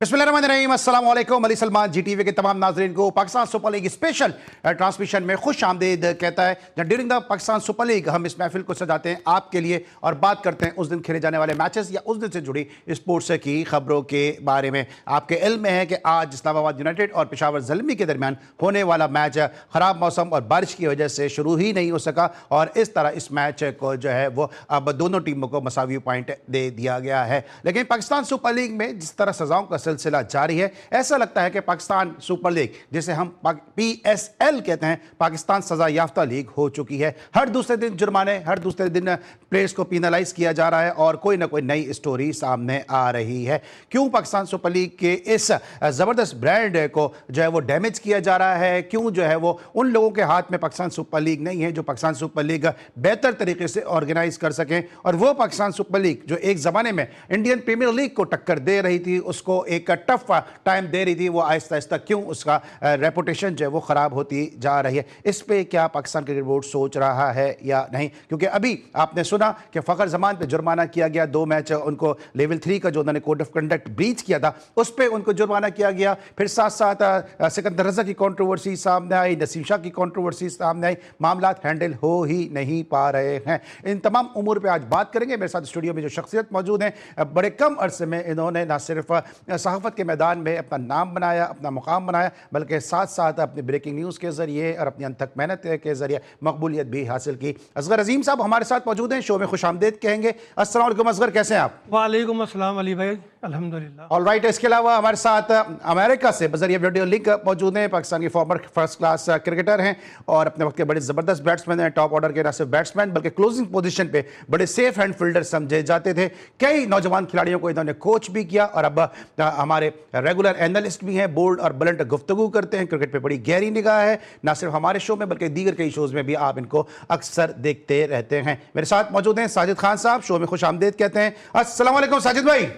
बिस्मिल्लाहिर्रहमानिर्रहीम, अस्सलाम वालेकुम। अली सलमान GTV के तमाम नाज़रीन को Pakistan super league special transmission में खुश आमदीद कहता है। जब during the Pakistan super league हम इस महफिल को सजाते हैं आपके लिए और बात करते हैं उस दिन खेले जाने वाले मैचेस या उस दिन से जुड़ी स्पोर्ट्स की खबरों के बारे में। आपके इल्म में है कि आज इस्लामाबाद यूनाइटेड और पेशावर ज़ल्मी के दरमियान होने वाला मैच ख़राब मौसम और बारिश की वजह से शुरू ही नहीं हो सका और इस तरह इस मैच को जो है वो अब दोनों टीमों को मसावी पॉइंट दे दिया गया है। लेकिन पाकिस्तान सुपर लीग में जिस तरह सजाओं का सिलसिला जारी है, ऐसा लगता है कि पाकिस्तान सुपर लीग, जिसे हम PSL कहते हैं, पाकिस्तान सजा याफ्ता लीग हो चुकी है। हर दूसरे दिन जुर्माने, हर दूसरे दिन प्लेयर्स को पिनलाइज किया जा रहा है और कोई ना कोई नई स्टोरी सामने आ रही है। क्यों पाकिस्तान सुपर लीग के इस ज़बरदस्त ब्रांड को जो है वो डैमेज किया जा रहा है? क्यों जो है वो उन लोगों के हाथ में पाकिस्तान सुपर लीग नहीं है जो पाकिस्तान सुपर लीग बेहतर तरीके से ऑर्गेनाइज कर सकें? और वो पाकिस्तान सुपर लीग जो एक ज़माने में इंडियन प्रीमियर लीग को टक्कर दे रही थी, उसको एक टफ टाइम दे रही थी, वो आहिस्ता आहिस्ता क्यों उसका रेपुटेशन जो है वो ख़राब होती जा रही है? इस पे क्या पाकिस्तान क्रिकेट बोर्ड सोच रहा है या नहीं? क्योंकि अभी आपने सुना कि फ़खर जमान पे जुर्माना किया गया, 2 मैच उनको लेवल 3 का जो उन्होंने कोड ऑफ कंडक्ट ब्रीच किया था उस पर उनको जुर्माना किया गया। फिर साथ साथ सिकंदर रज़ा की कंट्रोवर्सी सामने आई, नसीम शाह की कंट्रोवर्सी सामने आई, मामला हैंडल हो ही नहीं पा रहे हैं। इन तमाम उमूर पर आज बात करेंगे। मेरे साथ स्टूडियो में जो शख्सियत मौजूद हैं, बड़े कम अरसे में इन्होंने न सिर्फ सहाफ़त के मैदान में अपना नाम बनाया, अपना मुकाम बनाया, बल्कि साथ साथ अपनी ब्रेकिंग न्यूज़ के ज़रिए और अपनी अनथक मेहनत के ज़रिए मकबूलियत भी हासिल की। असगर अजीम साहब हमारे साथ मौजूद हैं, शो में खुश आमदीद कहेंगे। अस्सलाम वालेकुम असगर, कैसे हैं आप? वालेकुम अस्सलाम अली भाई, अल्हम्दुलिल्लाह। All right. इसके अलावा हमारे साथ अमेरिका से बज़रिया वीडियो लिंक मौजूद हैं, पाकिस्तान के फॉर्मर फर्स्ट क्लास क्रिकेटर हैं और अपने वक्त के बड़े ज़बरदस्त बैट्समैन हैं, टॉप ऑर्डर के न सिर्फ बैट्समैन बल्कि क्लोजिंग पोजीशन पे बड़े सेफ हैंड फील्डर समझे जाते थे। कई नौजवान खिलाड़ियों को इन्होंने कोच भी किया और अब हमारे रेगुलर एनालिस्ट भी हैं, बोल्ड और बुलंद गुफ्तगू करते हैं, क्रिकेट पे बड़ी गहरी निगाह है, ना सिर्फ हमारे शो में बल्कि दीगर कई शोज़ में भी आप इनको अक्सर देखते रहते हैं। मेरे साथ मौजूद हैं साजिद खान साहब, शो में खुश आमदीद कहते हैं। अस्सलाम वालेकुम साजिद भाई।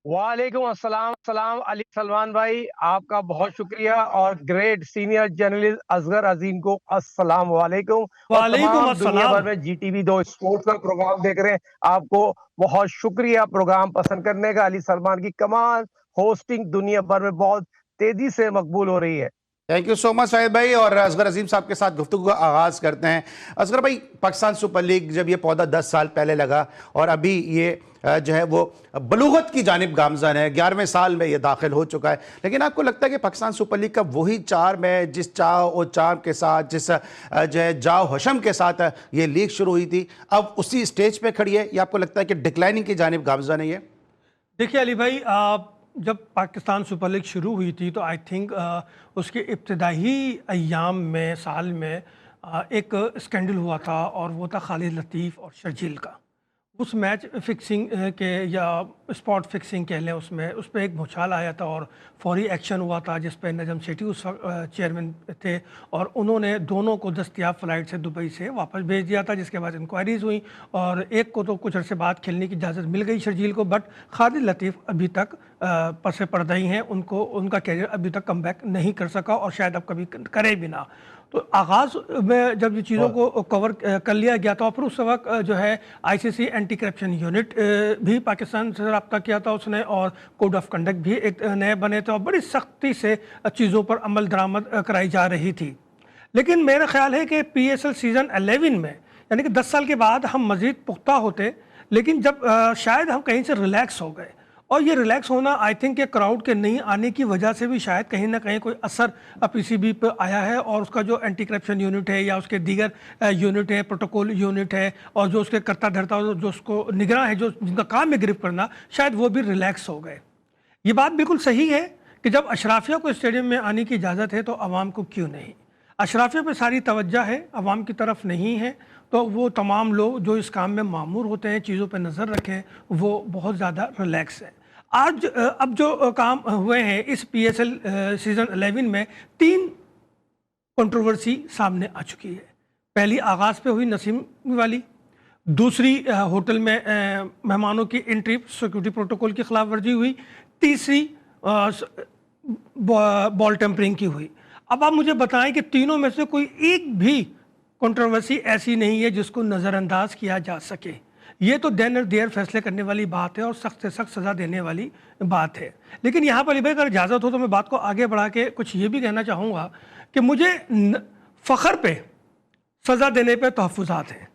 वालेकुम अस्सलाम सलाम अली सलमान भाई, आपका बहुत शुक्रिया और ग्रेट सीनियर जर्नलिस्ट असगर अजीम को अस्सलाम वालेकुम। वालेकुम दुनिया भर अस्सलाम। में GTV 2 स्पोर्ट्स का प्रोग्राम देख रहे हैं, आपको बहुत शुक्रिया प्रोग्राम पसंद करने का। अली सलमान की कमाल होस्टिंग दुनिया भर में बहुत तेजी से मकबूल हो रही है। Thank you so much Shahid भाई। और असगर अजीम साहब के साथ गुफ्तगू का आगाज़ करते हैं। असगर भाई, पाकिस्तान सुपर लीग जब ये पौधा 10 साल पहले लगा और अभी ये जो है वो बलूगत की जानिब गामज़न है, 11वें साल में ये दाखिल हो चुका है, लेकिन आपको लगता है कि पाकिस्तान सुपर लीग का वही चार्म है जिस चाव और चार्म के साथ, जिस जो है जाव हशम के साथ ये लीग शुरू हुई थी, अब उसी स्टेज पे खड़ी है, या आपको लगता है कि डिक्लाइनिंग की जानिब गामज़न है ये? देखिए अली भाई, जब पाकिस्तान सुपर लीग शुरू हुई थी तो आई थिंक उसके इब्तदाई अय्याम में, साल में एक स्कैंडल हुआ था और वो था खालिद लतीफ़ और शर्जील का। उस मैच फिक्सिंग के या स्पॉट फिक्सिंग कह लें, उसमें उस पर एक भूचाल आया था और फौरी एक्शन हुआ था जिस पर नजम सेठी उस चेयरमैन थे और उन्होंने दोनों को दस्तयाब फ़्लाइट से दुबई से वापस भेज दिया था, जिसके बाद इंक्वायरीज़ हुई और एक को तो कुछ अर्से बाद खेलने की इजाज़त मिल गई शर्जील को, बट खालिद लतीफ़ अभी तक पसे पर्दा ही हैं, उनको उनका कैरियर अभी तक कम बैक नहीं कर सका और शायद अब कभी करे भी ना। तो आगाज़ में जब ये चीज़ों को कवर कर लिया गया था और फिर उस वक्त जो है ICC एंटी करप्शन यूनिट भी पाकिस्तान से रब्ता किया था उसने और कोड ऑफ कंडक्ट भी एक नए बने थे और बड़ी सख्ती से चीज़ों पर अमल दरामद कराई जा रही थी। लेकिन मेरा ख्याल है कि PSL सीज़न 11 में, यानी कि 10 साल के बाद हम मज़ीद पुख्ता होते, लेकिन जब शायद हम कहीं से रिलैक्स हो गए और ये रिलैक्स होना आई थिंक ये क्राउड के नहीं आने की वजह से भी शायद कहीं ना कहीं कोई असर PCB पर आया है और उसका जो एंटी करप्शन यूनिट है या उसके दीगर यूनिट है, प्रोटोकॉल यूनिट है और जो उसके करता धरता जो उसको निगरान है, जो जिनका काम है गिरफ्त करना, शायद वो भी रिलैक्स हो गए। ये बात बिल्कुल सही है कि जब अशराफिया को स्टेडियम में आने की इजाज़त है तो आवाम को क्यों नहीं? अशराफिया पे सारी तवज्जो है, आवाम की तरफ नहीं है, तो वो तमाम लोग जो इस काम में मामूर होते हैं, चीज़ों पे नज़र रखें, वो बहुत ज़्यादा रिलैक्स है। आज अब जो काम हुए हैं इस PSL सीज़न 11 में 3 कंट्रोवर्सी सामने आ चुकी है। पहली आगाज़ पे हुई नसीम वाली, दूसरी होटल में मेहमानों की एंट्री सिक्योरिटी प्रोटोकॉल की खिलाफ वर्जी हुई, तीसरी बॉल टेम्परिंग की हुई। अब आप मुझे बताएं कि तीनों में से कोई एक भी कंट्रोवर्सी ऐसी नहीं है जिसको नज़रअंदाज किया जा सके। ये तो देन और देर फैसले करने वाली बात है और सख्त से सख्त सज़ा देने वाली बात है। लेकिन यहाँ पर अली भाई अगर इजाज़त हो तो मैं बात को आगे बढ़ा के कुछ ये भी कहना चाहूँगा कि मुझे फ़ख्र पे सज़ा देने पे तहफ़्फ़ुज़ात हैं।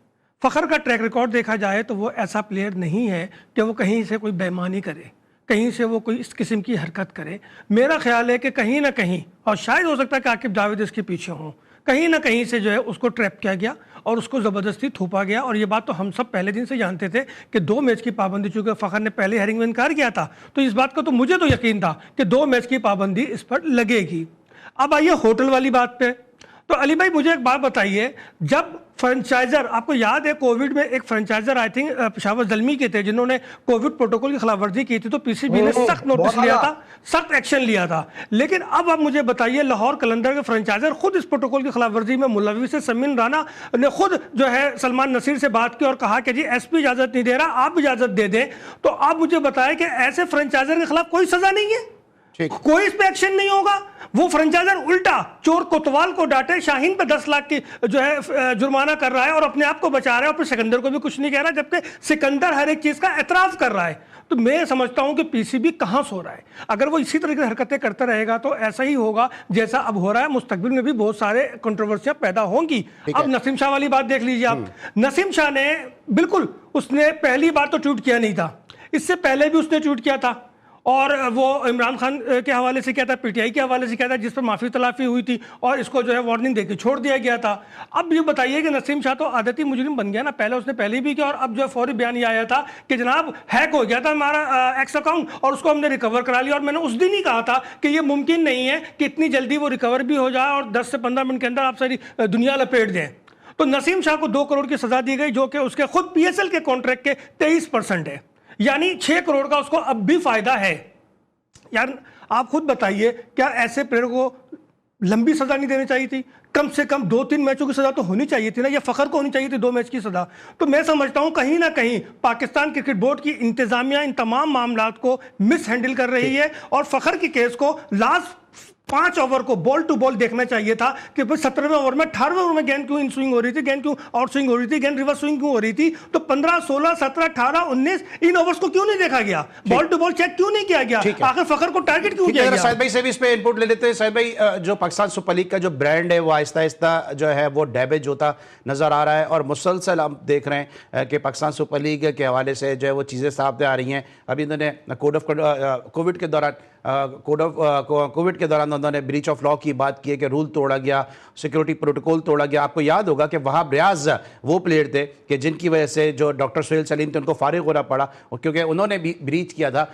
फ़ख्र का ट्रैक रिकॉर्ड देखा जाए तो वो ऐसा प्लेयर नहीं है कि वो कहीं से कोई बेईमानी करे, कहीं से वो कोई इस किस्म की हरकत करे। मेरा ख्याल है कि कहीं ना कहीं, और शायद हो सकता है कि आकिब जावेद इसके पीछे हों, कहीं ना कहीं से जो है उसको ट्रैप किया गया और उसको ज़बरदस्ती थोपा गया। और ये बात तो हम सब पहले दिन से जानते थे कि 2 मैच की पाबंदी, चूँकि फ़ख्र ने पहले हेयरिंग में इनकार किया था, तो इस बात का तो मुझे तो यकीन था कि 2 मैच की पाबंदी इस पर लगेगी। अब आइए होटल वाली बात पे। तो अली भाई मुझे एक बात बताइए, जब फ्रेंचाइजर, आपको याद है कोविड में एक franchisor I think Peshawar Zalmi के थे जिन्होंने कोविड प्रोटोकॉल की खिलाफवर्जी की थी, तो पीसीबी ने सख्त नोटिस लिया था, सख्त एक्शन लिया था। लेकिन अब आप मुझे बताइए, लाहौर कलंदर के फ्रेंचाइजर खुद इस प्रोटोकॉल की खिलाफवर्जी में मुलविस है। समीन राना ने खुद जो है सलमान नसीर से बात की और कहा कि जी एसपी इजाजत नहीं दे रहा, आप इजाजत दे दें। तो आप मुझे बताएं कि ऐसे फ्रेंचाइजर के खिलाफ कोई सजा नहीं है, कोई इस पे एक्शन नहीं होगा। वो फ्रेंचाइजर उल्टा चोर कोतवाल को डांटे, शाहीन पे 10 लाख की जो है जुर्माना कर रहा है और अपने आप को बचा रहा है और फिर सिकंदर को भी कुछ नहीं कह रहा, जबकि सिकंदर हर एक चीज का एतराफ कर रहा है। तो मैं समझता हूं कि पीसीबी कहां सो रहा है। अगर वो इसी तरीके से हरकतें करता रहेगा तो ऐसा ही होगा जैसा अब हो रहा है। मुस्तकबिल में भी बहुत सारे कंट्रोवर्सियां पैदा होंगी। अब नसीम शाह वाली बात देख लीजिए आप। नसीम शाह ने बिल्कुल, उसने पहली बार तो ट्वीट किया नहीं था, इससे पहले भी उसने ट्वीट किया था और वो इमरान खान के हवाले से किया था, पीटीआई के हवाले से किया था, जिस पर माफ़ी तलाफी हुई थी और इसको जो है वार्निंग देकर छोड़ दिया गया था। अब ये बताइए कि नसीम शाह तो आदती मुजरिम बन गया ना, पहले उसने पहले भी किया और अब जो है फौरी बयान ये आया था कि जनाब हैक हो गया था हमारा एक्स अकाउंट और उसको हमने रिकवर करा लिया। और मैंने उस दिन ही कहा था कि ये मुमकिन नहीं है कि इतनी जल्दी वो रिकवर भी हो जाए और 10 से 15 मिनट के अंदर आप सारी दुनिया लपेट दें। तो नसीम शाह को 2 करोड़ की सजा दी गई, जो कि उसके खुद पीएसएल के कॉन्ट्रैक्ट के 23% है, यानी 6 करोड़ का उसको अब भी फायदा है। यार आप खुद बताइए, क्या ऐसे प्लेयर को लंबी सजा नहीं देनी चाहिए थी? कम से कम 2-3 मैचों की सजा तो होनी चाहिए थी ना, या फ़ख्र को होनी चाहिए थी 2 मैच की सजा। तो मैं समझता हूं कहीं ना कहीं पाकिस्तान क्रिकेट बोर्ड की इंतजामिया इन तमाम मामलात को मिस हैंडल कर रही है और फ़ख्र की केस को लास्ट 5 ओवर को बॉल टू बॉल देखना चाहिए था कि 17वें ओवर में 18वें ओवर में गेंद क्यों इन स्विंग हो रही थी, गेंद क्यों आउट स्विंग हो रही थी, गेंद रिवर्स स्विंग क्यों हो रही थी। तो 15, 16, 17, 18, 19 इन ओवर्स को क्यों नहीं देखा गया, बॉल टू बॉल चेक क्यों नहीं किया गया, आखिर फ़ख्र को टारगेट क्यों किया गया। शाहिद भाई से भी इस पे इनपुट ले लेते हैं। शाहिद भाई, जो पाकिस्तान सुपर लीग का जो ब्रांड है वो आहिस्ता आहिस्ता जो है वो डैमेज होता नजर आ रहा है और मुसलसल हम देख रहे हैं कि पाकिस्तान सुपर लीग के हवाले से जो है वो चीज़ें सामने आ रही हैं। अभी इन्होंने कोविड के दौरान कोविड के दौरान उन्होंने ब्रीच ऑफ लॉ की बात की है कि रूल तोड़ा गया, सिक्योरिटी प्रोटोकॉल तोड़ा गया। आपको याद होगा कि वहाब रियाज वो प्लेयर थे कि जिनकी वजह से जो डॉक्टर सुहेल सलीम थे उनको फारिग होना पड़ा क्योंकि उन्होंने भी ब्रीच किया था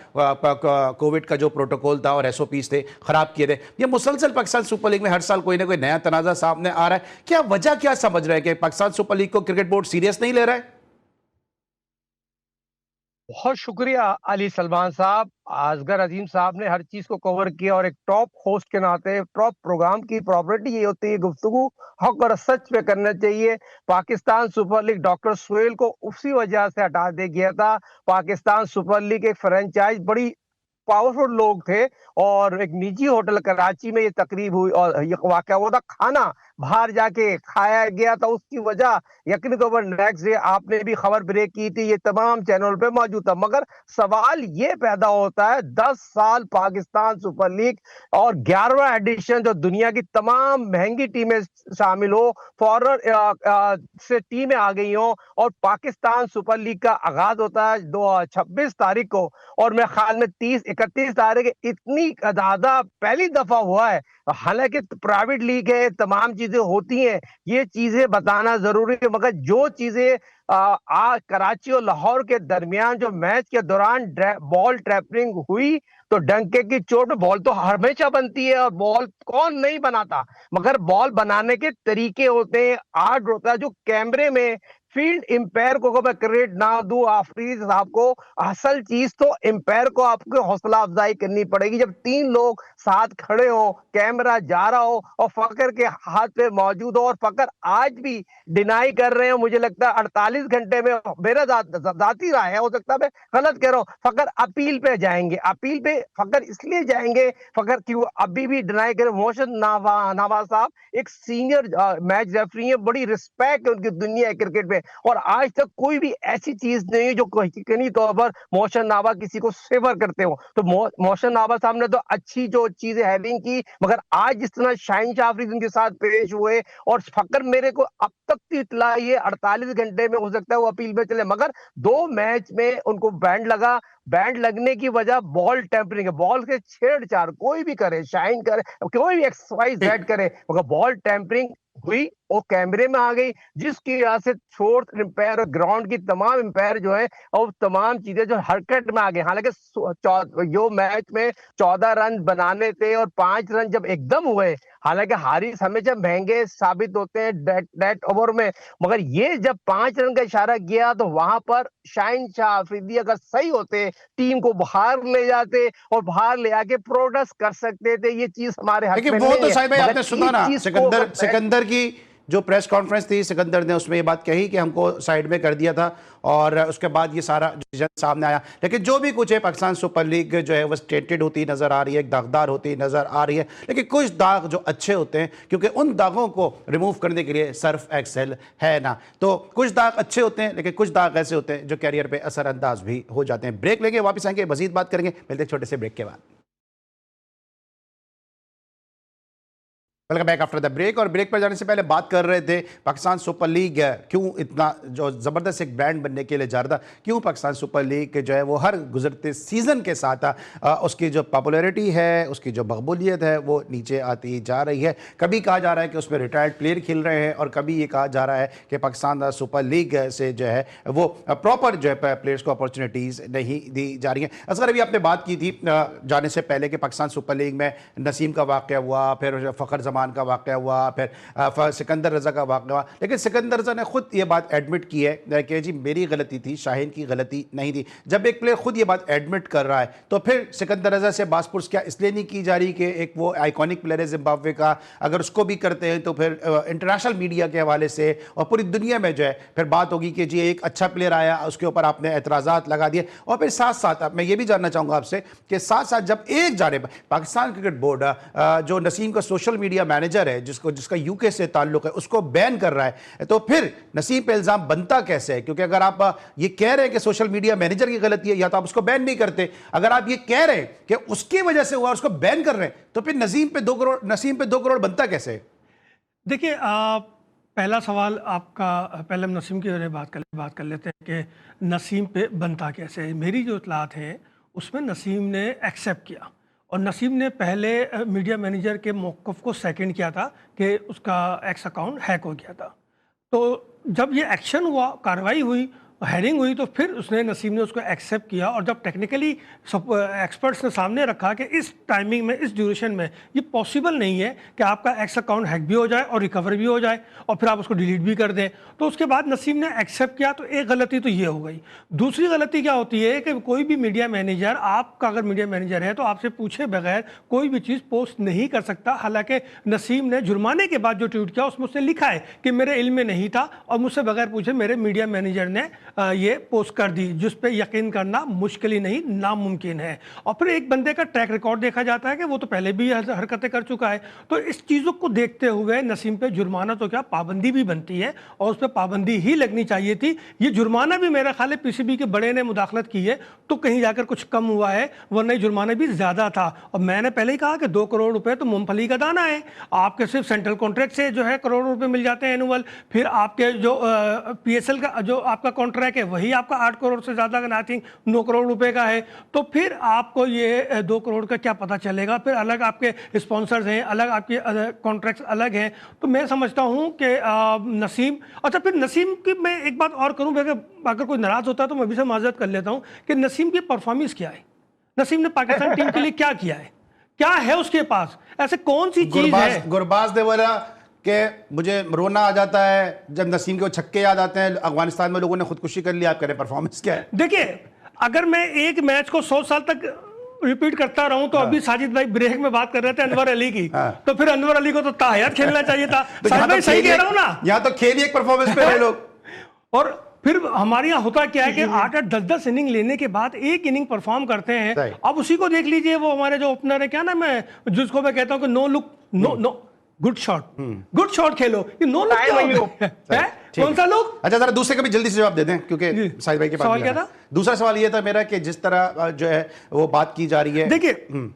कोविड का जो प्रोटोकॉल था और एसओपीज थे ख़राब किए थे। ये मुसलसल पाकिस्तान सुपर लीग में हर साल कोई ना कोई नया तनाज़ा सामने आ रहा है। क्या वजह क्या समझ रहे हैं कि पाकिस्तान सुपर लीग को क्रिकेट बोर्ड सीरियस नहीं ले रहा है? बहुत शुक्रिया अली सलमान साहब, असगर अजीम साहब ने हर चीज को कवर किया और एक टॉप होस्ट के नाते टॉप प्रोग्राम की प्रॉपर्टी ये होती है गुफ्तगू हक और सच पे करना चाहिए। Pakistan super league doctor Suhail को उसी वजह से हटा दिया गया था। पाकिस्तान सुपर लीग एक फ्रेंचाइज बड़ी पावरफुल लोग थे और एक निजी होटल कराची में ये तकरीब हुई और ये वाकया हुआ था, खाना बाहर जाके खाया गया था। उसकी वजह यकीनी तौर पर नेक्स्ट डे आपने भी खबर ब्रेक की थी, ये तमाम चैनल पे मौजूद था। मगर सवाल ये पैदा होता है 10 साल पाकिस्तान सुपर लीग और 11वां एडिशन जो दुनिया की तमाम महंगी टीमें शामिल हो, फॉरन से टीमें आ गई हो और पाकिस्तान सुपर लीग का आगाज होता है 26 तारीख को और मेरे ख्याल में 30-31 तारीख इतनी ज्यादा पहली दफा हुआ है। हालांकि प्राइवेट लीग है, तमाम चीजें होती हैं, ये चीजें बताना जरूरी है। मगर जो चीजें कराची और लाहौर के दरमियान जो मैच के दौरान बॉल ट्रैपिंग हुई तो डंके की चोट में बॉल तो हमेशा बनती है और बॉल कौन नहीं बनाता, मगर बॉल बनाने के तरीके होते हैं, आर्ट होता है। जो कैमरे में फील्ड एम्पायर को मैं क्रेडिट ना दूं आफरीद साहब को, असल चीज तो एम्पायर को आपको हौसला अफजाई करनी पड़ेगी। जब 3 लोग साथ खड़े हो, कैमरा जा रहा हो और फकर के हाथ पे मौजूद हो और फकर आज भी डिनाई कर रहे हो, मुझे लगता है 48 घंटे में, मेरा जाती राय है, हो सकता है मैं गलत कह रहा हूं, फकर अपील पे जाएंगे। अपील पे फकर इसलिए जाएंगे, फकर क्यों अभी भी डिनाई करे। मोहसिन नवाज साहब एक सीनियर मैच रेफरी है, बड़ी रिस्पेक्ट है उनकी दुनिया क्रिकेट में, और आज तक कोई भी ऐसी चीज नहीं है जो यकीनी तौर पर मोहसिन नवाज किसी को फेवर करते हो। तो मोहसिन नवाज साहब ने तो अच्छी जो चीजें हैविंग की, मगर आज जिस तरह शाहीन शाह अफरीदी उनके साथ पेश हुए, और फकर मेरे को अब तक की इत्तला ये 48 घंटे में हो सकता है वो अपील में चले, मगर 2 मैच में उनको बैंड लगा। बैंड लगने की वजह बॉल टेम्परिंग है, बॉल के छेड़छाड़ कोई भी करे, शाइन करे, कोई भी एक्स वाई जेड करे, मगर बॉल टेम्परिंग हुई, वो कैमरे में आ गई, जिसकी वजह से फोर्थ एम्पायर और ग्राउंड की तमाम एम्पायर जो है और तमाम चीजें जो हरकत में आ गई। हालांकि जो मैच में 14 रन बनाने थे और 5 रन जब एकदम हुए, हालांकि हारिस हमेशा महंगे साबित होते हैं डेट ओवर में, मगर ये जब 5 रन का इशारा किया तो वहां पर शाहीन शाह अफरीदी अगर सही होते, टीम को बाहर ले जाते और बाहर ले आके प्रोटेस्ट कर सकते थे। ये चीज हमारे हाथ में वो नहीं तो है। शाहिद भाई आपने सुना ना, सिकंदर की जो प्रेस कॉन्फ्रेंस थी, सिकंदर ने उसमें ये बात कही कि हमको साइड में कर दिया था और उसके बाद ये सारा डिसीजन सामने आया। लेकिन जो भी कुछ है, पाकिस्तान सुपर लीग जो है वो स्टेटेड होती नजर आ रही है, दागदार होती नजर आ रही है, लेकिन कुछ दाग जो अच्छे होते हैं, क्योंकि उन दागों को रिमूव करने के लिए सर्फ एक्सेल है ना। तो कुछ दाग अच्छे होते हैं, लेकिन कुछ दाग ऐसे होते हैं जो कैरियर पे असरअंदाज भी हो जाते हैं। ब्रेक लेंगे, वापस आएंगे, मजीद बात करेंगे। मिलते हैं छोटे से ब्रेक के बाद। Welcome back after the break. और ब्रेक पर जाने से पहले बात कर रहे थे पाकिस्तान सुपर लीग क्यों इतना जो ज़बरदस्त एक ब्रांड बनने के लिए जा रहा था, क्यों पाकिस्तान सुपर लीग जो है वो हर गुजरते सीज़न के साथ उसकी जो पॉपुलैरिटी है, उसकी जो मकबूलियत है वो नीचे आती जा रही है। कभी कहा जा रहा है कि उसमें रिटायर्ड प्लेयर खेल रहे हैं और कभी ये कहा जा रहा है कि पाकिस्तान सुपर लीग से जो है वो प्रॉपर जो है प्लेयर्स को अपॉर्चुनिटीज़ नहीं दी जा रही हैं। असगर अभी आपने बात की थी जाने से पहले कि पाकिस्तान सुपर लीग में नसीम का वाक़या हुआ, फिर फ़खर का वाक़या हुआ, फिर सिकंदर रज़ा का वाक़या हुआ, लेकिन सिकंदर रज़ा ने खुद ये बात एडमिट की है कि जी मेरी गलती थी, शाहीन की गलती नहीं थी। जब एक प्लेयर खुद ये बात एडमिट कर रहा है तो फिर सिकंदर रज़ा से बासपुर्स क्या इसलिए नहीं की जा रही कि एक वो आइकॉनिक प्लेयर है जिम्बाब्वे का, अगर उसको भी करते हैं तो फिर इंटरनेशनल मीडिया के हवाले से और पूरी दुनिया में जो है फिर बात होगी कि जी एक अच्छा प्लेयर आया, उसके ऊपर आपने एतराज़ात लगा दिए। और फिर साथ साथ मैं ये भी जानना चाहूँगा आपसे कि साथ साथ जब एक जानिब पाकिस्तान क्रिकेट बोर्ड जो नसीम का सोशल मीडिया मैनेजर है, जिसका यूके से ताल्लुक है, उसको बैन कर रहा है, तो फिर नसीम पे इल्जाम बनता कैसे है? क्योंकि अगर आप ये कह रहे हैं कि सोशल मीडिया मैनेजर की गलती है, या तो आप उसको बैन नहीं करते। अगर आप ये कह रहे हैं कि उसकी वजह से हुआ, उसको बैन कर रहे हैं, तो फिर नसीम पे 2 करोड़ बनता कैसे? देखिए, पहला सवाल आपका, पहले हम नसीम की वजह बात कर लेते हैं कि नसीम पे बनता कैसे। मेरी जो इतलात है उसमें नसीम ने एक्सेप्ट किया और नसीम ने पहले मीडिया मैनेजर के मौक़िफ़ को सेकंड किया था कि उसका एक्स अकाउंट हैक हो गया था। तो जब ये एक्शन हुआ, कार्रवाई हुई, हेयरिंग हुई, तो फिर उसने नसीम ने उसको एक्सेप्ट किया। और जब टेक्निकली एक्सपर्ट्स ने सामने रखा कि इस टाइमिंग में, इस ड्यूरेशन में ये पॉसिबल नहीं है कि आपका एक्स अकाउंट हैक भी हो जाए और रिकवर भी हो जाए और फिर आप उसको डिलीट भी कर दें, तो उसके बाद नसीम ने एक्सेप्ट किया। तो एक गलती तो ये हो गई। दूसरी गलती क्या होती है कि कोई भी मीडिया मैनेजर, आपका अगर मीडिया मैनेजर है तो आपसे पूछे बगैर कोई भी चीज़ पोस्ट नहीं कर सकता। हालांकि नसीम ने जुर्माने के बाद जो ट्वीट किया उसमें उसने लिखा है कि मेरे इल्म में नहीं था और मुझसे बगैर पूछे मेरे मीडिया मैनेजर ने ये पोस्ट कर दी, जिस पे यकीन करना मुश्किल ही नहीं नामुमकिन है। और फिर एक बंदे का ट्रैक रिकॉर्ड देखा जाता है कि वो तो पहले भी हरकतें कर चुका है। तो इस चीज़ों को देखते हुए नसीम पे जुर्माना तो क्या, पाबंदी भी बनती है और उस पर पाबंदी ही लगनी चाहिए थी। ये जुर्माना भी मेरा ख्याल है पीसीबी के बड़े ने मुदाखलत की है तो कहीं जाकर कुछ कम हुआ है, वरना जुर्माना भी ज़्यादा था। और मैंने पहले ही कहा कि 2 करोड़ रुपए तो मूंगफली का दाना है। आपके सिर्फ सेंट्रल कॉन्ट्रैक्ट से जो है करोड़ रुपए मिल जाते हैं एनुअल, फिर आपके जो PSL का जो आपका कॉन्ट्रैक्ट है वही आपका 8 करोड़ से ज़्यादा का, आई थिंक 9 करोड़ रुपए का है। तो फिर आपको ये 2 करोड़ का क्या पता चलेगा? फिर अलग आपके स्पॉन्सर्स हैं, अलग आपके कॉन्ट्रैक्ट्स अलग हैं। तो मैं समझता हूँ कि नसीम, अच्छा फिर नसीम की मैं एक बात और करूँ, अगर कोई नाराज़ होता है तो मैं भी से माजरत कर लेता हूँ कि नसीम की परफॉर्मेंस क्या है, नसीम ने पाकिस्तान टीम के लिए क्या किया है, क्या है उसके पास, ऐसे कौन सी चीज़ है? गुरबाज ने बोला कि मुझे रोना आ जाता है जब नसीम के वो छक्के याद आते हैं, अफगानिस्तान में लोगों ने खुदकुशी कर ली, आप करें परफॉर्मेंस क्या है? देखिए, अगर मैं एक मैच को 100 साल तक रिपीट करता रहूं तो अभी साजिद भाई ब्रेक में बात कर रहे थे अनवर अली की, तो फिर अनवर अली को तो ताहयात खेलना चाहिए था। साजिद भाई सही कह रहा हूं ना? यहाँ तो खेल एक परफॉर्मेंस पे है लोग। और फिर हमारे यहाँ होता क्या है कि 8-8, 10-10 इनिंग लेने के बाद एक इनिंग परफॉर्म करते हैं। अब उसी को देख लीजिए, वो हमारे जो ओपनर है, क्या नाम है, जिसको मैं कहता हूँ कि no look no good shot खेलो, ये नो लुक है, कौन सा लोग? अच्छा जरा दूसरे का भी जल्दी से जवाब दे दें क्योंकि साहिद भाई के पास सवाल भी क्या आ रहा था? है। दूसरा सवाल ये था मेरा कि जिस तरह जो है वो बात की जा रही है, देखिए,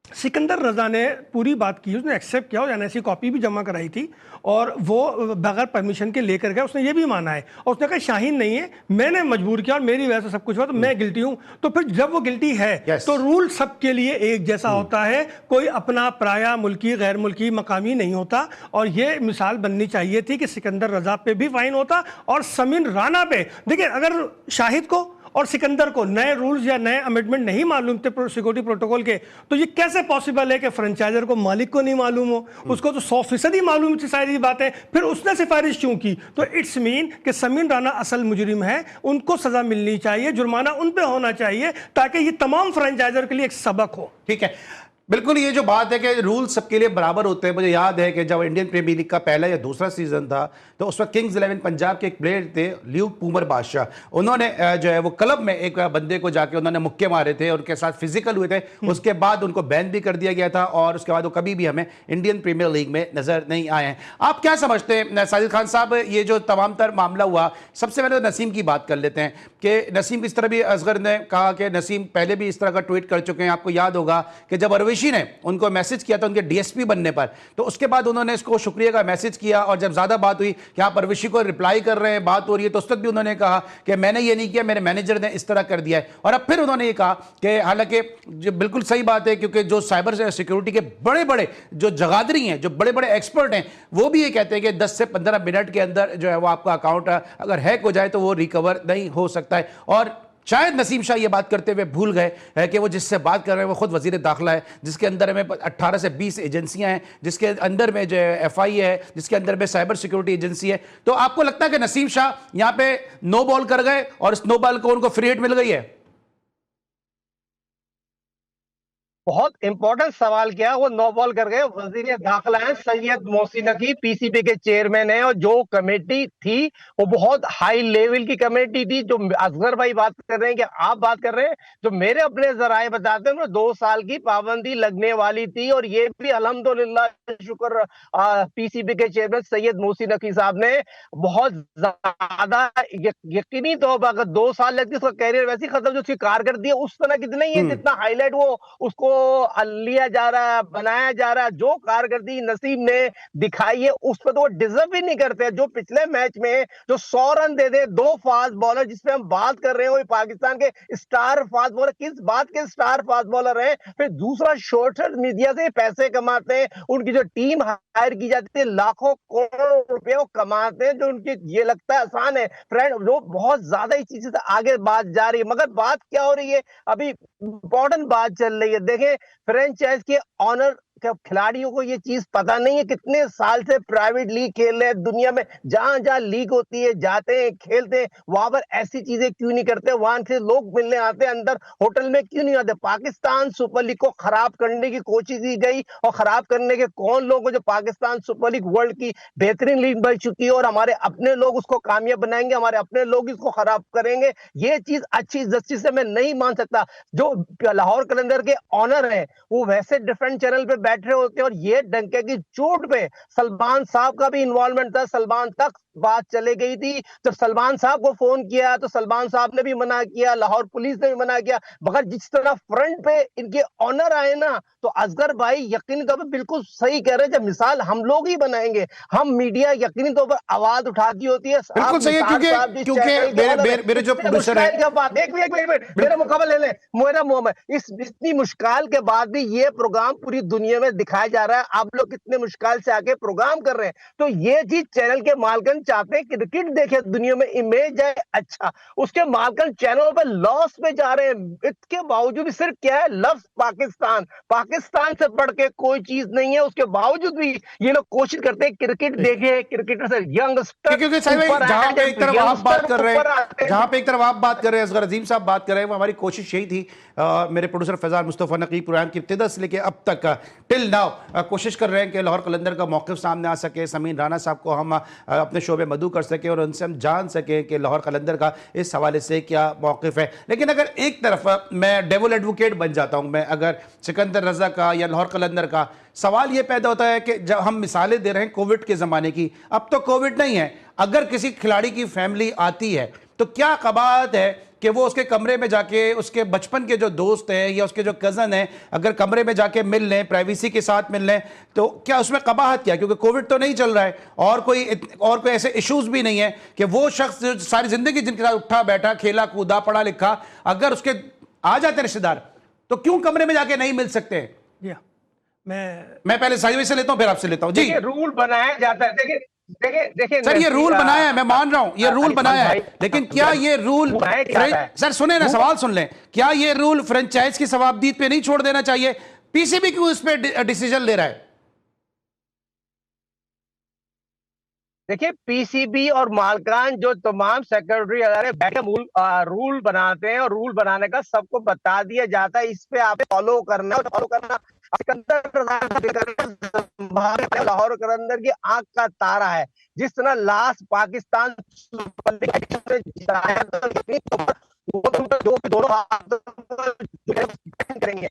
सिकंदर रजा ने पूरी बात की, उसने एक्सेप्ट किया और एनएससी कॉपी भी जमा कराई थी और वो बगैर परमिशन के लेकर गया। उसने ये भी माना है और उसने कहा शाहीन नहीं है, मैंने मजबूर किया और मेरी वजह से सब कुछ हुआ, तो मैं गिल्टी हूं। तो फिर जब वो गिल्टी है तो रूल सबके लिए एक जैसा होता है, कोई अपना पराया, मुल्की, गैर मुल्की, मकामी नहीं होता। और ये मिसाल बननी चाहिए थी कि सिकंदर रजा पे भी फाइन होता और समीन राना पे। देखिए, अगर शाहिद को और सिकंदर को नए रूल्स या नए अमेंडमेंट नहीं मालूम थे सिक्योरिटी प्रोटोकॉल के, तो ये कैसे पॉसिबल है कि फ्रेंचाइजर को, मालिक को नहीं मालूम हो? उसको तो 100% मालूम थी सारी बातें, फिर उसने सिफारिश क्यों की? तो इट्स मीन कि समीन राना असल मुजरिम है, उनको सजा मिलनी चाहिए, जुर्माना उन पे होना चाहिए, ताकि ये तमाम फ्रेंचाइजर के लिए एक सबक हो। ठीक है, बिल्कुल ये जो बात है कि रूल सबके लिए बराबर होते हैं। मुझे याद है कि जब इंडियन प्रीमियर लीग का पहला या दूसरा सीजन था तो उस वक्त किंग्स 11 पंजाब के एक प्लेयर थे ल्यूक पूमर बादशाह, उन्होंने जो है वो क्लब में एक बंदे को जाके उन्होंने मुक्के मारे थे, उनके साथ फिजिकल हुए थे। उसके बाद उनको बैन भी कर दिया गया था और उसके बाद वो कभी भी हमें इंडियन प्रीमियर लीग में नजर नहीं आए हैं। आप क्या समझते हैं साजिद खान साहब, ये जो तमाम तर मामला हुआ, सबसे पहले तो नसीम की बात कर लेते हैं कि नसीम इस तरह भी, असगर ने कहा कि नसीम पहले भी इस तरह का ट्वीट कर चुके हैं। आपको याद होगा कि जब अरवेशी ने उनको मैसेज किया था उनके डीएसपी बनने पर, तो उसके बाद उन्होंने इसको शुक्रिया का मैसेज किया और जब ज्यादा बात हुई कि आप अरवेशी को रिप्लाई कर रहे हैं, बात हो रही है, तो उस वक्त भी उन्होंने कहा कि मैंने ये नहीं किया, मेरे मैनेजर ने इस तरह कर दिया है। और अब फिर उन्होंने ये कहा कि हालांकि जो बिल्कुल सही बात है, क्योंकि जो साइबर सिक्योरिटी के बड़े बड़े जो जगादरी हैं, जो बड़े बड़े एक्सपर्ट हैं, वो भी ये कहते हैं कि 10 से 15 मिनट के अंदर जो है वो आपका अकाउंट अगर हैक हो जाए तो वो रिकवर नहीं हो सकता है। और शायद नसीम शाह ये बात करते हुए भूल गए है कि वो जिससे बात कर रहे हैं वो खुद वजीर दाखिला है, जिसके अंदर में 18 से 20 एजेंसियां हैं, जिसके अंदर में जो है एफआई है, जिसके अंदर में साइबर सिक्योरिटी एजेंसी है। तो आपको लगता है कि नसीम शाह यहां पे नो बॉल कर गए और इस नो बॉल को उनको फ्री हिट मिल गई है? बहुत इंपॉर्टेंट सवाल किया, वो नो बॉल कर गए। वजीर दाखिला है सैयद मोहसिन नकवी, पीसीबी के चेयरमैन है, और जो कमेटी थी वो बहुत हाई लेवल की कमेटी थी। जो असगर भाई बात कर रहे हैं कि आप बात कर रहे हैं, जो मेरे अपने जराए बताते हैं, 2 साल की पाबंदी लगने वाली थी। और ये भी अल्हम्दुलिल्लाह शुक्र पीसीबी के चेयरमैन सैयद मोहसिन नकवी साहब ने बहुत ज्यादा यकीनी तौर पर, अगर 2 साल लगती उसका कैरियर वैसे ही खत्म, जो उसकी कारकर्दगी उस तरह की नहीं है जितना हाईलाइट वो उसको लिया जा रहा है, बनाया जा रहा है। जो कारकर्दगी नसीम ने दिखाई है उस पर तो वो डिजर्व ही नहीं करते। जो पिछले मैच में जो 100 रन दे दे 2 फास्ट बॉलर, जिसपे हम बात कर रहे हैं, वो पाकिस्तान के स्टार फास्ट बॉलर, किस बात के स्टार फास्ट बॉलर हैं। फिर दूसरा सोशल मीडिया से पैसे कमाते हैं, उनकी जो टीम हायर की जाती है लाखों करोड़ों रुपए वो कमाते हैं, जो उनकी ये लगता है आसान है फ्रेंड, वो बहुत ज्यादा इस चीज से आगे बात जा रही है। मगर बात क्या हो रही है, अभी इंपॉर्टेंट बात चल रही है। देखें, फ्रेंचाइज के ऑनर खिलाड़ियों को ये चीज पता नहीं है, कितने साल से प्राइवेट लीग खेल रहे हैं दुनिया में, जहां जहां लीग होती है जाते हैं, खेलते हैं, वहां पर ऐसी चीजें क्यों नहीं करते? वहां से लोग मिलने आते हैं, अंदर होटल में क्यों नहीं आते? पाकिस्तान सुपर लीग को खराब करने की कोशिश की गई, और खराब करने के कौन लोग? जो पाकिस्तान सुपर लीग वर्ल्ड की बेहतरीन लीग बन चुकी है, और हमारे अपने लोग उसको कामयाब बनाएंगे, हमारे अपने लोग इसको खराब करेंगे। ये चीज अच्छी जस्टिस से मैं नहीं मान सकता। जो लाहौर कलंदर के ऑनर है वो वैसे डिफरेंट चैनल पे बैठ रहे होते हैं, और ये डंके की चोट पे सलमान साहब का भी इन्वॉल्वमेंट था। सलमान तक बात चले गई थी, जब सलमान साहब को फोन किया तो सलमान साहब ने भी मना किया, लाहौर पुलिस ने भी मना किया। मगर जिस तरह फ्रंट पे इनके ऑनर आए ना, तो असगर भाई यकीनी तौर पर बिल्कुल सही कह रहे हैं। जब मिसाल हम लोग ही बनाएंगे, हम मीडिया यकीनी तौर पर आवाज उठाती होती है, बिल्कुल सही है, क्योंकि मेरे जो प्रोड्यूसर है, मेरा मुकाबला ले ले, मेरा मुंह इतनी मुश्किल के बाद भी ये प्रोग्राम पूरी दुनिया में दिखाया जा रहा है। आप लोग कितने मुश्किल से आके प्रोग्राम कर रहे हैं, तो ये चीज चैनल के मालकन चाहते हैं क्रिकेट देखे दुनिया में, इमेज जाए अच्छा, उसके मालकन चैनलों पर लॉस में जा रहे हैं। इसके बावजूद भी सिर्फ क्या है, लफ्ज पाकिस्तान, पाकिस्तान से बढ़ के कोई चीज नहीं है। उसके बावजूद भी ये लोग कोशिश करते हैं क्रिकेट देखे, क्रिकेटर से यंगस्टर, क्योंकि जहां पे एक तरफ आप बात कर रहे हैं, जहां पे एक तरफ आप बात कर रहे हैं, असगर अजीम साहब बात कर रहे हैं, वो हमारी कोशिश यही थी, मेरे प्रोड्यूसर फैजान मुस्तफा नकीब प्रोग्राम की इब्तिदा से लेकर अब तक टिल नाउ कोशिश कर रहे हैं कि लाहौर कलंदर का मौक़िफ़ सामने आ सके, समीन राना साहब को हम अपने शोबे मदू कर सके और उनसे हम जान सकें कि लाहौर कलंदर का इस हवाले से क्या मौक़िफ़ है। लेकिन अगर एक तरफ मैं डेविल एडवोकेट बन जाता हूं, मैं अगर सिकंदर रजा का या लाहौर कलंदर का, सवाल यह पैदा होता है कि जब हम मिसालें दे रहे हैं कोविड के ज़माने की, अब तो कोविड नहीं है, अगर किसी खिलाड़ी की फैमिली आती है तो क्या कबाहत है कि वो उसके कमरे में जाके उसके बचपन के जो दोस्त हैं या उसके जो कजन हैं अगर कमरे में जाके मिल लें, प्राइवेसी के साथ मिल लें, तो क्या उसमें कबाहत क्या? क्योंकि कोविड तो नहीं चल रहा है और कोई ऐसे इश्यूज भी नहीं है कि वो शख्स जो सारी जिंदगी जिनके साथ उठा बैठा, खेला कूदा, पढ़ा लिखा, अगर उसके आ जाते रिश्तेदार तो क्यों कमरे में जाके नहीं मिल सकते? मैं पहले साइड से लेता हूं, फिर आपसे लेता हूं जी। रूल बनाया जाता है, देखिए देखिए देखिए सर, ये रूल बनाया है, मैं मान रहा हूं ये रूल बनाया है, लेकिन क्या ये रूल सर सुने ना, सवाल सुन लें, क्या ये रूल फ्रेंचाइज की सवाबदीद पे नहीं छोड़ देना चाहिए? पीसीबी क्यों इस पे डिसीजन ले रहा है? देखिए, पीसीबी और मालकान जो तमाम सेक्रेटरी अदारे बैठे रूल बनाते हैं और रूल बनाने का सबको बता दिया जाता है, इस पे आप फॉलो करना है, फॉलो करना। लाहौर कलंदर की आंख का तारा है, जिस तरह लास्ट पाकिस्तान दोनों हाथ करेंगे।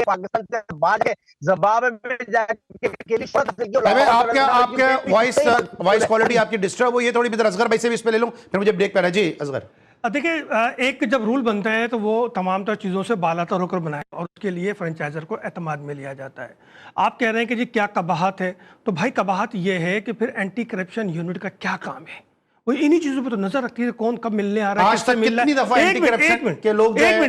पाकिस्तान से बाद में जाके आपके वॉइस क्वालिटी आपकी डिस्टर्ब हुई है थोड़ी। मैं असगर भाई से भी इस पे ले लूं, फिर मुझे ब्रेक करना है जी। असगर, देखिए, एक जब रूल बनता है तो वो तमाम तर चीज़ों से बालातर होकर बनाए और उसके लिए फ्रेंचाइजर को एतमाद में लिया जाता है। आप कह रहे हैं कि जी क्या कबाहत है, तो भाई कबाहत ये है कि फिर एंटी करप्शन यूनिट का क्या काम है? वो इन्हीं चीजों पर तो नजर रखती है, कौन कब मिलने आ रहा है, किससे मिल रहा है। एक मिनट,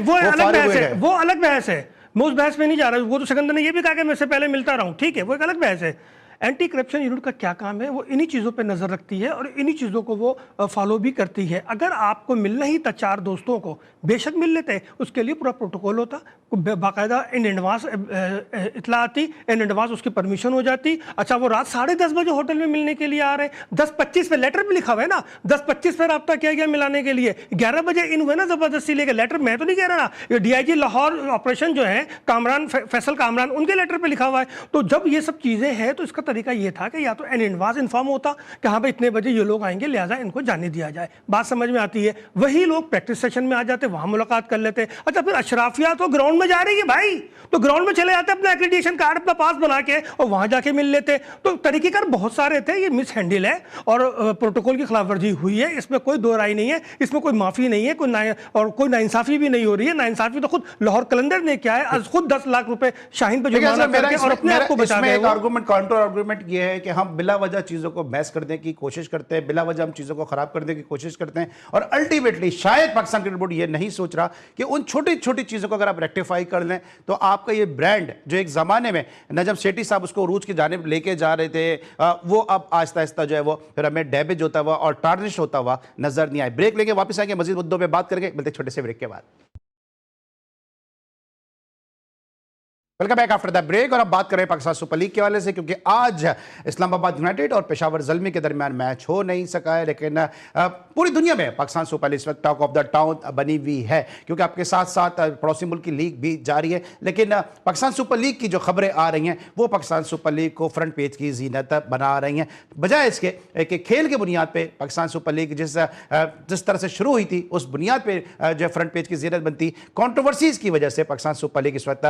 वो अलग बहस है, वो अलग बहस है, मैं उस बहस में नहीं जा रहा। वो तो सिकंदर ने ये भी कहा कि मैं इससे पहले मिलता रहा हूं, ठीक है, वो एक अलग बहस है। एंटी करप्शन यूनिट का क्या काम है? वो इन्हीं चीज़ों पे नज़र रखती है और इन्हीं चीज़ों को वो फॉलो भी करती है। अगर आपको मिलना ही था चार दोस्तों को, बेशक मिल लेते, उसके लिए पूरा प्रोटोकॉल होता, बाकायदा इन एडवांस इतला आती, इन एडवांस उसकी परमिशन हो जाती। अच्छा, वो रात 10:30 बजे होटल में मिलने के लिए आ रहे हैं, 10:25 पे लेटर भी लिखा हुआ है ना, 10:25 पे रब्ता किया गया मिलाने के लिए, 11 बजे इन हुए ना जबरदस्ती लेके। लेटर मैं तो नहीं कह रहा ना, ये डीआईजी लाहौर ऑपरेशन जो है कामरान, फैसल कामरान, उनके लेटर पे लिखा हुआ है। तो जब ये सब चीज़ें हैं तो इसका तरीका ये था कि या तो इन एडवांस इन्फॉर्म होता कि हाँ भाई इतने बजे ये लोग आएंगे, लिहाजा इनको जाने दिया जाए, बात समझ में आती है। वही लोग प्रैक्टिस सेशन में आ जाते, वहां मुलाकात कर लेते। अच्छा, फिर अशराफिया तो ग्राउंड में जा रही है भाई, तो ग्राउंड में चले जाते अपना एक्रेडिटेशन कार्ड अपना पास बना के और वहां जाके मिल लेते। तो तरीकेकार बहुत सारे थे, ये मिस हैंडल है और प्रोटोकॉल की खिलाफवर्जी हुई है, इसमें कोई दो राय नहीं है, इसमें कोई माफी नहीं है, कोई नाइंसाफी भी नहीं हो रही है। नाइंसाफी तो खुद लाहौर कलंदर ने क्या है, खुद 10 लाख रुपए शाहीन पे जुर्माना करके और अपने आप को बचा रहे हैं। काउंटर आर्गुमेंट ये है कि हम बिला वजह चीजों को बहस करने की कोशिश करते हैं, बिला वजह हम चीजों को खराब करने की कोशिश करते हैं, और अल्टीमेटली शायद पाकिस्तान क्रिकेट बोर्ड ये नहीं सोच रहा कि उन छोटी छोटी चीजों को अगर आप रेक्टिफाई कर लें तो आपका ये ब्रांड जो एक जमाने में नजम सेठी साहब उसको उरूज की जानिब लेके जा रहे थे, वो अब आहिस्ता आहिस्ता जो है वो फिर हमें डैमेज होता हुआ और टार्निश होता हुआ नजर नहीं आए। ब्रेक लेके वापस आएंगे, मजीद मुद्दों पर बात करके, मिलते छोटे से ब्रेक के बाद। Welcome back after the break. और अब बात करें पाकिस्तान सुपर लीग के वाले से, क्योंकि आज इस्लामाबाद यूनाइटेड और पेशावर ज़ल्मी के दरमियान मैच हो नहीं सका है, लेकिन पूरी दुनिया में पाकिस्तान सुपर लीग इस वक्त टॉक ऑफ द टाउन बनी हुई है, क्योंकि आपके साथ साथ पड़ोसी मुल्क की लीग भी जारी है। लेकिन पाकिस्तान सुपर लीग की जो खबरें आ रही हैं वो पाकिस्तान सुपर लीग को फ्रंट पेज की जीनत बना रही हैं, बजाय इसके कि खेल की बुनियाद पर पाकिस्तान सुपर लीग जिस तरह से शुरू हुई थी उस बुनियाद पर जो फ्रंट पेज की जीनत बनती। कॉन्ट्रोवर्सीज की वजह से पाकिस्तान सुपर लीग इस वक्त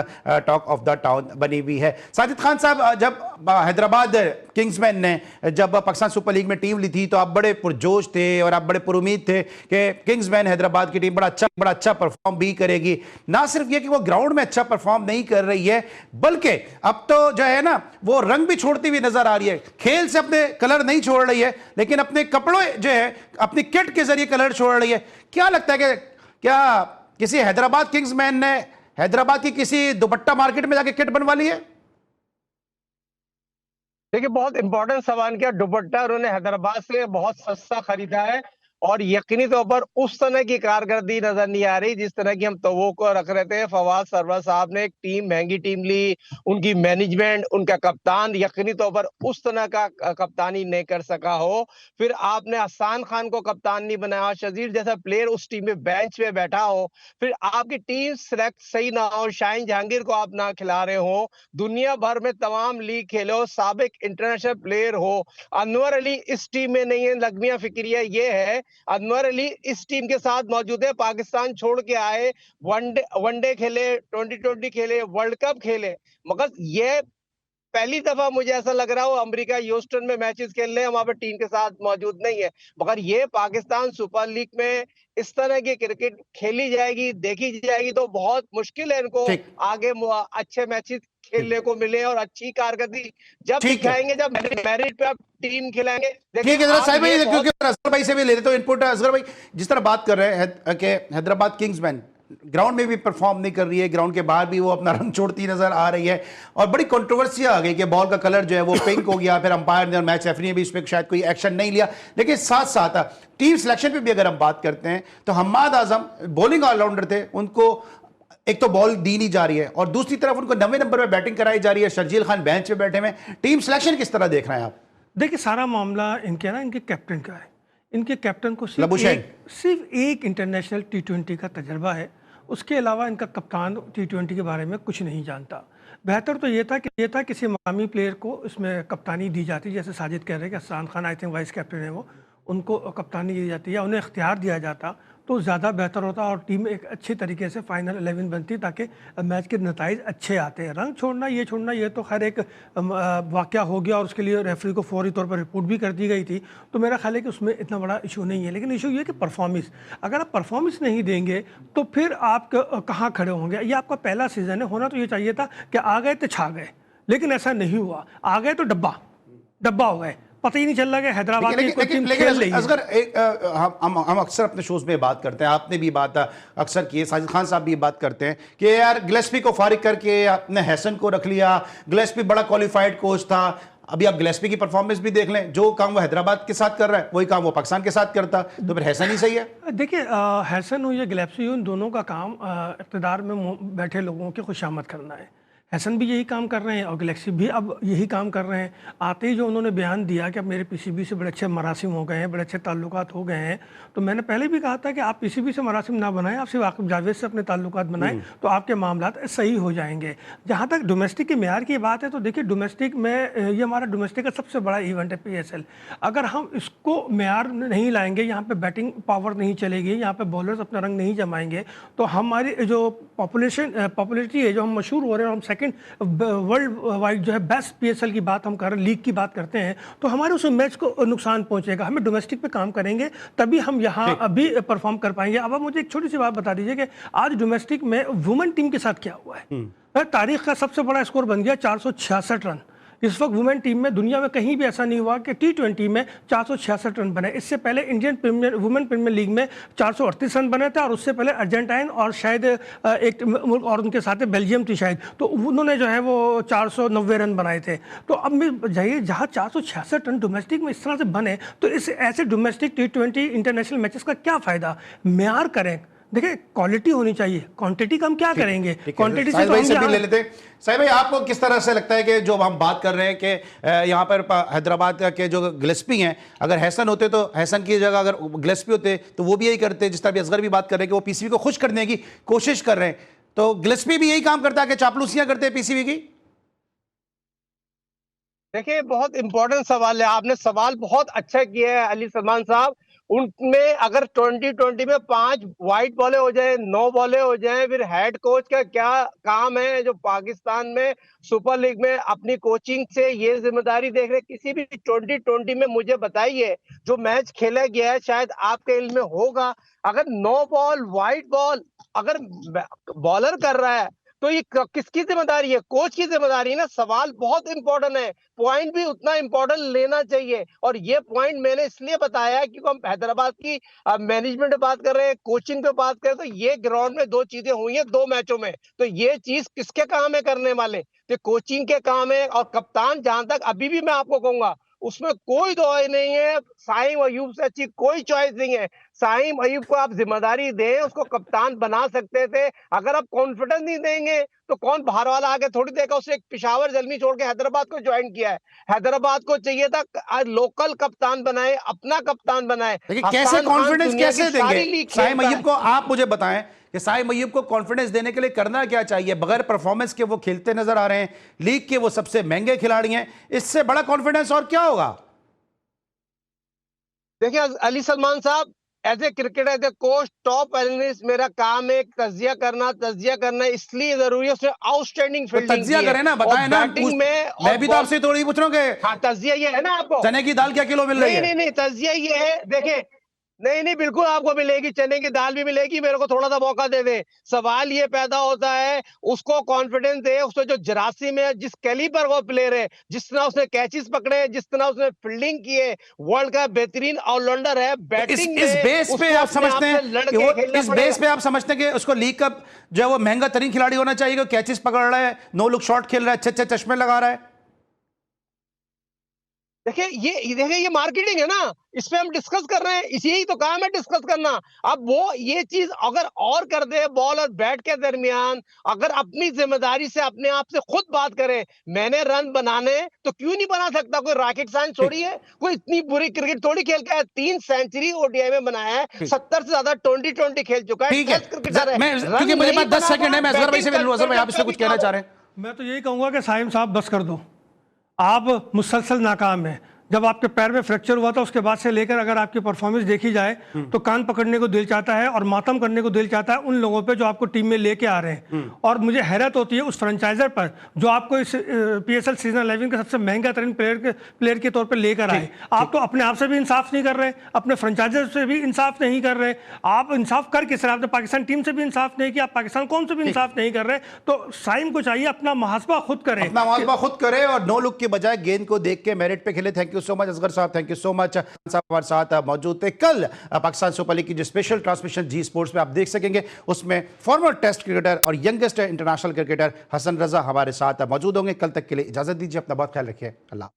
टॉक द टाउन बनी हुई है। साजिद खान साहब, जब हैदराबाद किंग्समैन ने जब पाकिस्तान सुपर लीग में टीम ली थी तो आप बड़े पुरजोश थे और आप बड़े पुरुमीद थे कि किंग्समैन हैदराबाद की टीम बड़ा अच्छा परफॉर्म भी करेगी। ना सिर्फ ये कि वो ग्राउंड में अच्छा परफॉर्म नहीं कर रही है, बल्कि अब तो जो है ना वो रंग भी छोड़ती हुई नजर आ रही है। खेल से अपने कलर नहीं छोड़ रही है, लेकिन अपने कपड़ों जो है अपनी किट के जरिए कलर छोड़ रही है। क्या लगता है कि क्या किसी हैदराबाद किंग्समैन ने हैदराबाद की किसी दुपट्टा मार्केट में जाके किट बनवा ली है? देखिए, बहुत इंपॉर्टेंट सवाल किया। दुपट्टा उन्होंने हैदराबाद से बहुत सस्ता खरीदा है और यकीनी तौर पर उस तरह की कारकर्दगी नजर नहीं आ रही जिस तरह की हम तवक्को रख रहे थे। फवाद सरवर साहब ने एक महंगी टीम ली, उनकी मैनेजमेंट, उनका कप्तान यकीनी तौर पर उस तरह का कप्तानी नहीं कर सका हो। फिर आपने हसन खान को कप्तान नहीं बनाया, शजीर जैसा प्लेयर उस टीम में बेंच पे बैठा हो, फिर आपकी टीम सेलेक्ट सही ना हो, शाहीन जहांगीर को आप ना खिला रहे हो, दुनिया भर में तमाम लीग खेले हो, साबिक इंटरनेशनल प्लेयर हो। अनवर अली इस टीम में नहीं है, लगमिया फिक्रिया ये है। अनवर अली इस टीम के साथ मौजूद है, पाकिस्तान छोड़ के आए, वनडे खेले, 2020 खेले, वर्ल्ड कप खेले, मगर ये पहली दफा मुझे ऐसा लग रहा हो अमेरिका ह्यूस्टन में मैचेस खेल रहे हैं, वहां पर टीम के साथ मौजूद नहीं है। मगर ये पाकिस्तान सुपर लीग में इस तरह की क्रिकेट खेली जाएगी, देखी जाएगी, तो बहुत मुश्किल है इनको ठीक आगे अच्छे मैचेस खेलने को मिले और अच्छी कारकर्दगी जब ठीक है दिखाएंगे, जब मेरिट पे आप टीम खिलाएंगे। देखिए ठीक है जरा आज साहिब ये भाई, बहुत क्योंकि असगर भाई से भी ले लेते हो इनपुट। असगर भाई, जिस तरह बात कर रहे हैं कि हैदराबाद किंग्समैन ग्राउंड में भी परफॉर्म नहीं कर रही है, ग्राउंड के बाहर भी वो अपना रंग छोड़ती नजर आ रही है, और बड़ी कंट्रोवर्सियां आ गई कि बॉल का कलर जो है वो पिंक हो गया, फिर अंपायर ने और मैच रेफरी ने भी इस पर शायद कोई एक्शन नहीं लिया। लेकिन साथ साथ टीम सिलेक्शन पे भी अगर हम बात करते हैं तो हम्माद आजम बॉलिंग ऑलराउंडर थे, उनको एक तो बॉल दी नहीं जा रही है और दूसरी तरफ उनको 90 नंबर पे बैटिंग कराई जा रही है, शर्जील खान बेंच पे बैठे हुए। टीम सिलेक्शन किस तरह देख रहे हैं आप? देखिए, सारा मामला इनके कैप्टन का है। इनके कैप्टन को लबुशैन। सिर्फ एक इंटरनेशनल T20 का तजर्बा है, उसके अलावा इनका कप्तान T20 के बारे में कुछ नहीं जानता। बेहतर तो ये था किसी मकामी प्लेयर को इसमें कप्तानी दी जाती, जैसे साजिद कह रहे हैं कि Hasan Khan I think vice captain है, वो उनको कप्तानी दी जाती है, उन्हें इख्तियार दिया जाता तो ज़्यादा बेहतर होता और टीम एक अच्छे तरीके से फाइनल 11 बनती, ताकि मैच के नताइज अच्छे आते हैं। रंग छोड़ना ये तो खैर एक वाक़या हो गया और उसके लिए रेफरी को फौरी तौर पर रिपोर्ट भी कर दी गई थी, तो मेरा ख्याल है कि उसमें इतना बड़ा इशू नहीं है। लेकिन इशू ये कि परफॉर्मेंस, अगर आप परफॉर्मेंस नहीं देंगे तो फिर आप कहाँ खड़े होंगे? ये आपका पहला सीज़न है, होना तो ये चाहिए था कि आ गए तो छा गए, लेकिन ऐसा नहीं हुआ। आ गए तो डब्बा हो गए, पता ही नहीं चल रहा कि हैदराबाद की कोई टीम खेल रही है। असगर हम अक्सर अपने शोज में बात करते हैं, आपने भी बात अक्सर की है, साजिद खान साहब भी बात करते हैं कि यार गिलेस्पी को फारिग करके आपने हैसन को रख लिया, गिलेस्पी बड़ा क्वालिफाइड कोच था। अभी आप गिलेस्पी की परफॉर्मेंस भी देख लें, जो काम वो हैदराबाद के साथ कर रहा है वही काम वो पाकिस्तान के साथ करता, तो फिर हैसन ही सही है। देखिए, हैसन हो या गिलेस्पी हो, इन दोनों का काम इक़्तिदार में बैठे लोगों की खुशामद करना है। हैसन भी यही काम कर रहे हैं और गिलेस्पी भी अब यही काम कर रहे हैं। आते ही जो उन्होंने बयान दिया कि अब मेरे पीसीबी से बड़े अच्छे मरासिम हो गए हैं, बड़े अच्छे ताल्लुकात हो गए हैं, तो मैंने पहले भी कहा था कि आप पीसीबी से मरासिम ना बनाएं, आप सिर्फ आकिब जावेद से अपने ताल्लुकात बनाएं, तो आपके मामला सही हो जाएंगे। जहाँ तक डोमेस्टिक के मेयार की बात है, तो देखिए डोमेस्टिक में ये हमारा डोमेस्टिक का सबसे बड़ा इवेंट है PSL। अगर हम इसको मेयार नहीं लाएंगे, यहाँ पर बैटिंग पावर नहीं चलेगी, यहाँ पर बॉलर्स अपना रंग नहीं जमाएंगे, तो हमारी जो पॉपुलरिटी है, जो हम मशहूर हो रहे हैं, हम सेकेंड वर्ल्ड वाइड जो है बेस्ट PSL की बात हम कर रहे हैं, लीग की बात करते हैं, तो हमारे उस मैच को नुकसान पहुंचेगा। हमें डोमेस्टिक पे काम करेंगे तभी हम यहाँ अभी परफॉर्म कर पाएंगे। अब आप मुझे एक छोटी सी बात बता दीजिए कि आज डोमेस्टिक में वुमेन टीम के साथ क्या हुआ है। तारीख का सबसे बड़ा स्कोर बन गया 466 रन। इस वक्त वुमेन टीम में दुनिया में कहीं भी ऐसा नहीं हुआ कि T20 में 466 रन बने। इससे पहले इंडियन वुमेन प्रीमियर लीग में 438 रन बने थे, और उससे पहले अर्जेंटाइन और शायद एक मुल्क और उनके साथ बेल्जियम थी शायद, तो उन्होंने जो है वो 490 रन बनाए थे। तो अब मैं जाइए, जहाँ 466 रन डोमेस्टिक में इस तरह से बने, तो इस ऐसे डोमेस्टिक T20 इंटरनेशनल मैचेस का क्या फ़ायदा? म्यार करें। देखिए, क्वालिटी होनी चाहिए, क्वांटिटी का हम क्या करेंगे? क्वांटिटी से तो हम ले लेते हैं। साहिब भाई, आपको किस तरह से लगता है कि जो हम बात कर रहे हैं कि यहाँ पर हैदराबाद के जो गिलेस्पी हैं, अगर हैसन होते तो हैसन की जगह अगर गिलेस्पी होते तो वो भी यही करते, जिस तरह भी असगर भी बात कर रहे हैं कि वो पीसीबी को खुश करने की कोशिश कर रहे हैं, तो गिलेस्पी भी यही काम करता है कि चापलूसियां करते हैं पीसीबी की? देखिए, बहुत इंपॉर्टेंट सवाल है, आपने सवाल बहुत अच्छा किया है अली सलमान साहब। उनमें अगर 2020 में 5 वाइट बॉलें हो जाए, 9 बॉलें हो जाए, फिर हेड कोच का क्या काम है जो पाकिस्तान में सुपर लीग में अपनी कोचिंग से ये जिम्मेदारी देख रहे? किसी भी 2020 में मुझे बताइए जो मैच खेला गया है, शायद आपके इल्म में होगा, अगर 9 बॉल वाइट बॉल अगर बॉलर कर रहा है तो ये किसकी जिम्मेदारी है? कोच की जिम्मेदारी है ना। सवाल बहुत इंपॉर्टेंट है, पॉइंट भी उतना इंपॉर्टेंट लेना चाहिए। और ये पॉइंट मैंने इसलिए बताया है क्योंकि हम हैदराबाद की मैनेजमेंट पे बात कर रहे हैं, कोचिंग पे बात कर रहे हैं, तो ये ग्राउंड में 2 चीजें हुई हैं 2 मैचों में, तो ये चीज किसके काम है करने वाले? तो कोचिंग के काम है। और कप्तान, जहां तक अभी भी मैं आपको कहूंगा, उसमें कोई दो नहीं है, साइम अयूब से अच्छी कोई चॉइस नहीं है। साइम अयूब को आप जिम्मेदारी दें, उसको कप्तान बना सकते थे। अगर आप कॉन्फिडेंस नहीं देंगे तो कौन बाहर वाला आगे थोड़ी देगा। उसने एक पिशावर जलमी छोड़ के हैदराबाद को ज्वाइन किया है। हैदराबाद को चाहिए था लोकल कप्तान बनाए, अपना कप्तान बनाए। कैसे कॉन्फिडेंस कैसे देंगे साइम अयूब को? आप मुझे बताएं कि साइम अयूब को कॉन्फिडेंस देने के लिए करना क्या चाहिए? बगैर परफॉर्मेंस के वो खेलते नजर आ रहे हैं, लीग के वो सबसे महंगे खिलाड़ी हैं, इससे बड़ा कॉन्फिडेंस और क्या होगा? देखिए अली सलमान साहब, as a cricketer, as a coach, top analyst, मेरा काम है तजिया करना इसलिए जरूरी है। उसने आउटस्टैंडिंग तो फील्डिंग तजिया करें ना, बताएं ना। बैटिंग में मैं भी तो आपसे थोड़ी पूछ रहा हूँ कि हाँ, तजिया ये है ना आपको, चने की दाल क्या किलो मिल रही है? नहीं, तजिया ये है, देखें, नहीं, बिल्कुल आपको मिलेगी, चने की दाल भी मिलेगी, मेरे को थोड़ा सा मौका दे दे। सवाल ये पैदा होता है, उसको कॉन्फिडेंस दे, उसको जो जरासीम है, जिस कैलिबर वो प्लेयर है, जिस तरह उसने कैचेस पकड़े, जिस तरह उसने फील्डिंग की है, वर्ल्ड का बेहतरीन ऑलराउंडर है। बैटिंग इस बेस पे आप समझते हैं कि वो इस बेस पे आप समझते हैं कि उसको लीग का जो है वो महंगा तरीन खिलाड़ी होना चाहिए, कैचेस पकड़ रहा है, नो लुक शॉट खेल रहा है, अच्छे चश्मे लगा रहा है? देखिए ये मार्केटिंग है ना, इस पे हम डिस्कस कर रहे हैं, इसी तो काम है डिस्कस करना। अब वो ये चीज अगर और कर दे बॉल और बैट के दरमियान, अगर अपनी जिम्मेदारी से अपने आप से खुद बात करे, मैंने रन बनाने तो क्यों नहीं बना सकता? कोई रॉकेट साइंस थोड़ी है, कोई इतनी बुरी क्रिकेट थोड़ी खेल के 3 सेंचुरी ओडीआई में बनाया है, 70 से ज्यादा 20 खेल चुका है, ठीक है, टेस्ट क्रिकेटर है। क्योंकि मुझे पास 10 सेकंड है, मैं असगर भाई से मिलूं। असगर भाई आप इसमें कुछ कहना चाह रहे हैं? मैं तो यही कहूंगा कि साइम साहब बस कर दो, आप मुसलसल नाकाम है। जब आपके पैर में फ्रैक्चर हुआ था उसके बाद से लेकर अगर आपकी परफॉर्मेंस देखी जाए तो कान पकड़ने को दिल चाहता है और मातम करने को दिल चाहता है उन लोगों पे जो आपको टीम में लेके आ रहे हैं। और मुझे हैरत होती है उस फ्रेंचाइजर पर जो आपको इस पीएसएल सीजन 11 के सबसे महंगा तरीन प्लेयर के तौर पे लेकर आए। आप तो अपने आप से भी इंसाफ नहीं कर रहे, अपने फ्रेंचाइजर से भी इंसाफ नहीं कर रहे। आप इंसाफ कर किस रहे? आपने पाकिस्तान टीम से भी इंसाफ नहीं किया, आप पाकिस्तान कौम से भी इंसाफ नहीं कर रहे। तो साइम को चाहिए अपना मुहासबा खुद करे, अपना मुहासबा खुद करे और नो लुक के बजाय गेंद को देख के मेरिट पे खेले। Thank you so much Asghar साहब, थैंक यू सो मच। साहब हमारे साथ मौजूद थे। कल पाकिस्तान सुपर लीग की जो स्पेशल ट्रांसमिशन जी स्पोर्ट्स पे आप देख सकेंगे, उसमें फॉर्मर टेस्ट क्रिकेटर और youngest international cricketer Hasan Raza हमारे साथ मौजूद होंगे। कल तक के लिए इजाजत दीजिए, अपना बहुत ख्याल रखिए। अल्लाह।